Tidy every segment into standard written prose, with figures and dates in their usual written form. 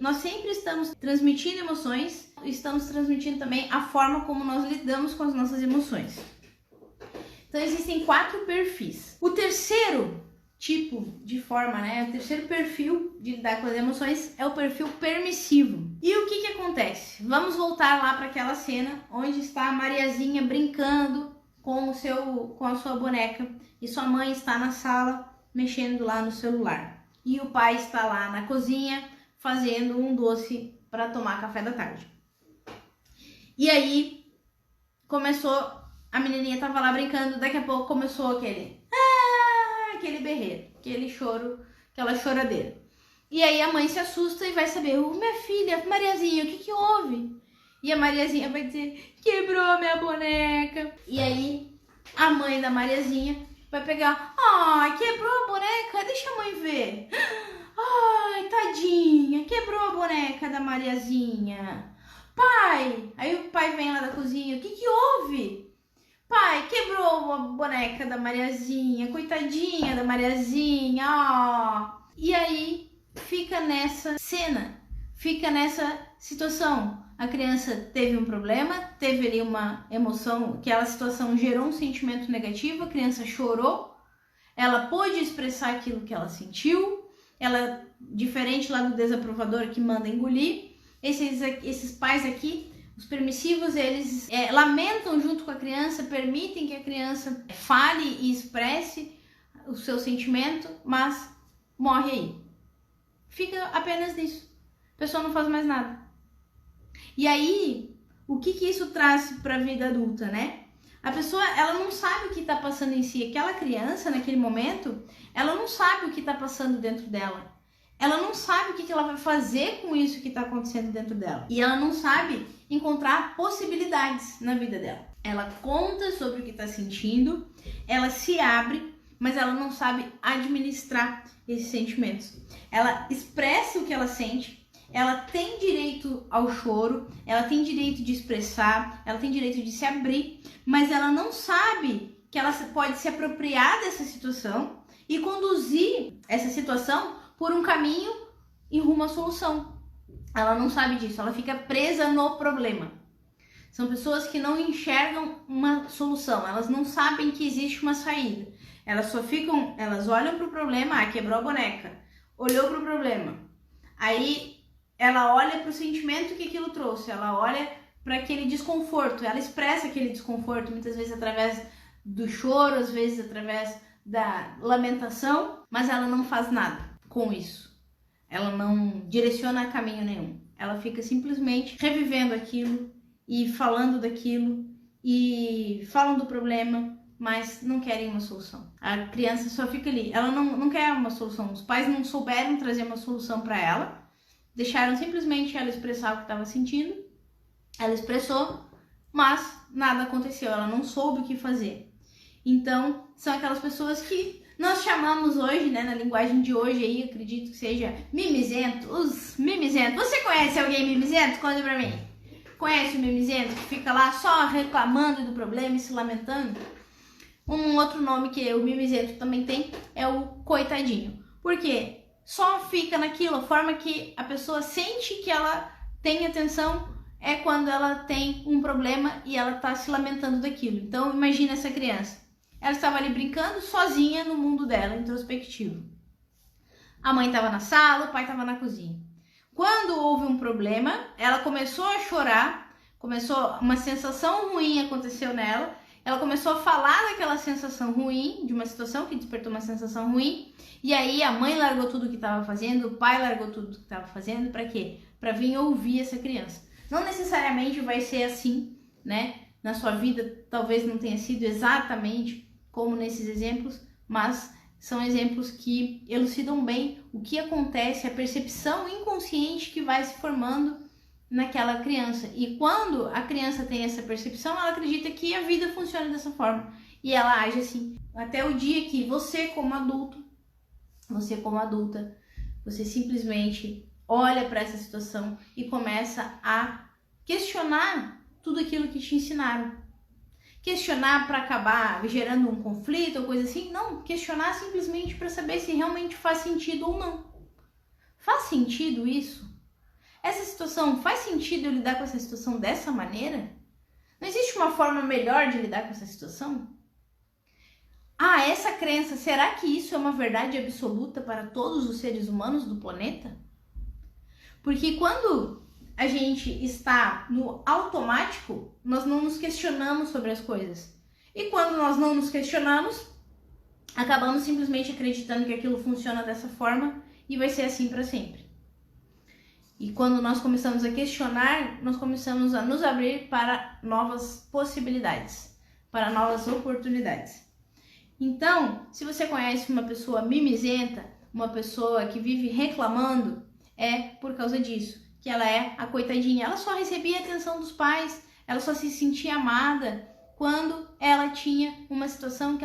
nós sempre estamos transmitindo emoções, estamos transmitindo também a forma como nós lidamos com as nossas emoções. Então existem 4 perfis. O terceiro tipo de forma, o terceiro perfil de lidar com as emoções é o perfil permissivo. E o que acontece? Vamos voltar lá para aquela cena onde está a Mariazinha brincando com a sua boneca e sua mãe está na sala mexendo lá no celular. E o pai está lá na cozinha fazendo um doce para tomar café da tarde. E aí a menininha tava lá brincando, daqui a pouco começou aquele berreiro, aquele choro, aquela choradeira. E aí a mãe se assusta e vai saber, minha filha, Mariazinha, o que houve? E a Mariazinha vai dizer, quebrou minha boneca. E aí a mãe da Mariazinha vai pegar, quebrou a boneca, deixa a mãe ver. Ai, tadinha, quebrou a boneca da Mariazinha. Pai, aí o pai vem lá da cozinha, o que houve? Pai, quebrou a boneca da Mariazinha, coitadinha da Mariazinha, E aí fica nessa cena, fica nessa situação. A criança teve um problema, teve ali uma emoção, aquela situação gerou um sentimento negativo, a criança chorou, ela pôde expressar aquilo que ela sentiu, ela, diferente lá do desaprovador que manda engolir, esses pais aqui, os permissivos, eles lamentam junto com a criança, permitem que a criança fale e expresse o seu sentimento, mas morre aí. Fica apenas nisso. A pessoa não faz mais nada. E aí, o que isso traz para a vida adulta, A pessoa, ela não sabe o que está passando em si. Aquela criança, naquele momento, ela não sabe o que está passando dentro dela. Ela não sabe o que ela vai fazer com isso que está acontecendo dentro dela. E ela não sabe encontrar possibilidades na vida dela. Ela conta sobre o que está sentindo, ela se abre, mas ela não sabe administrar esses sentimentos. Ela expressa o que ela sente, ela tem direito ao choro, ela tem direito de expressar, ela tem direito de se abrir, mas ela não sabe que ela pode se apropriar dessa situação e conduzir essa situação por um caminho em rumo à solução. Ela não sabe disso, ela fica presa no problema. São pessoas que não enxergam uma solução, elas não sabem que existe uma saída. Elas olham para o problema, quebrou a boneca, olhou para o problema. Aí ela olha para o sentimento que aquilo trouxe, ela olha para aquele desconforto, ela expressa aquele desconforto, muitas vezes através do choro, às vezes através da lamentação, mas ela não faz nada com isso. Ela não direciona caminho nenhum. Ela fica simplesmente revivendo aquilo e falando daquilo e falam do problema, mas não querem uma solução. A criança só fica ali. Ela não quer uma solução. Os pais não souberam trazer uma solução para ela. Deixaram simplesmente ela expressar o que estava sentindo. Ela expressou, mas nada aconteceu. Ela não soube o que fazer. Então, são aquelas pessoas que nós chamamos hoje, na linguagem de hoje aí, acredito que seja mimizento, os mimizentos. Você conhece alguém mimizento? Conta pra mim. Conhece o mimizento que fica lá só reclamando do problema e se lamentando? Um outro nome que o mimizento também tem é o coitadinho. Por quê? Só fica naquilo, a forma que a pessoa sente que ela tem atenção é quando ela tem um problema e ela tá se lamentando daquilo. Então imagina essa criança. Ela estava ali brincando sozinha no mundo dela, introspectivo. A mãe estava na sala, o pai estava na cozinha. Quando houve um problema, ela começou a chorar, uma sensação ruim aconteceu nela, ela começou a falar daquela sensação ruim, de uma situação que despertou uma sensação ruim, e aí a mãe largou tudo que estava fazendo, o pai largou tudo que estava fazendo, para quê? Para vir ouvir essa criança. Não necessariamente vai ser assim, Na sua vida talvez não tenha sido exatamente como nesses exemplos, mas são exemplos que elucidam bem o que acontece, a percepção inconsciente que vai se formando naquela criança. E quando a criança tem essa percepção, ela acredita que a vida funciona dessa forma e ela age assim. Até o dia que você como adulta, você simplesmente olha para essa situação e começa a questionar tudo aquilo que te ensinaram. Questionar para acabar gerando um conflito ou coisa assim. Não, questionar simplesmente para saber se realmente faz sentido ou não. Faz sentido isso? essa situação faz sentido eu lidar com essa situação dessa maneira? Não existe uma forma melhor de lidar com essa situação? Ah, essa crença, será que isso é uma verdade absoluta para todos os seres humanos do planeta? Porque quando a gente está no automático, nós não nos questionamos sobre as coisas. E quando nós não nos questionamos, acabamos simplesmente acreditando que aquilo funciona dessa forma e vai ser assim para sempre. E quando nós começamos a questionar, nós começamos a nos abrir para novas possibilidades, para novas oportunidades. Então, se você conhece uma pessoa mimizenta, uma pessoa que vive reclamando, é por causa disso, que ela é a coitadinha. Ela só recebia a atenção dos pais, ela só se sentia amada quando ela tinha uma situação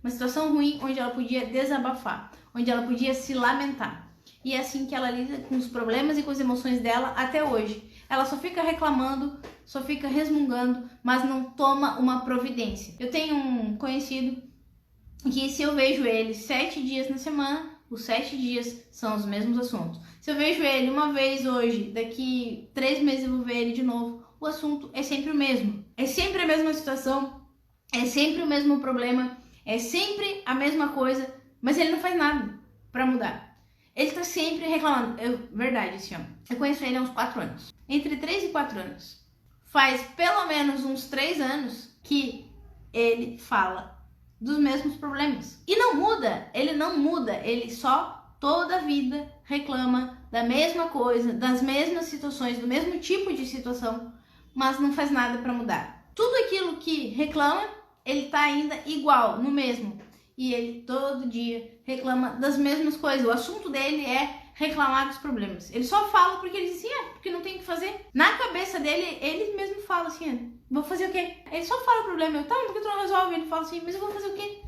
uma situação ruim, onde ela podia desabafar, onde ela podia se lamentar. E é assim que ela lida com os problemas e com as emoções dela até hoje. Ela só fica reclamando, só fica resmungando, mas não toma uma providência. Eu tenho um conhecido que, se eu vejo ele 7 dias na semana, os 7 dias são os mesmos assuntos. Se eu vejo ele uma vez hoje, daqui 3 meses eu vou ver ele de novo, o assunto é sempre o mesmo. É sempre a mesma situação, é sempre o mesmo problema, é sempre a mesma coisa, mas ele não faz nada para mudar. Ele tá sempre reclamando. Verdade, assim, ó. Eu conheço ele há uns 4 anos. Entre 3 e 4 anos. Faz pelo menos uns 3 anos que ele fala dos mesmos problemas. E não muda, ele só toda a vida reclama da mesma coisa, das mesmas situações, do mesmo tipo de situação, mas não faz nada para mudar. Tudo aquilo que reclama, ele tá ainda igual, no mesmo. E ele todo dia reclama das mesmas coisas. O assunto dele é reclamar dos problemas. Ele só fala porque ele diz assim, porque não tem o que fazer. Na cabeça dele, ele mesmo fala assim, vou fazer o quê? Ele só fala o problema. Tá, por que tu não resolve? Ele fala assim, mas eu vou fazer o quê?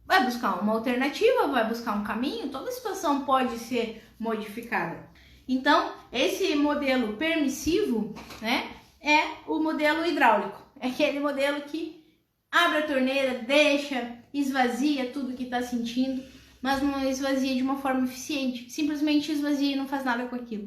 Vai buscar uma alternativa, vai buscar um caminho. Toda situação pode ser modificada. Então, esse modelo permissivo, né, é o modelo hidráulico. É aquele modelo que abre a torneira, deixa, esvazia tudo que está sentindo, mas não esvazia de uma forma eficiente. Simplesmente esvazia e não faz nada com aquilo.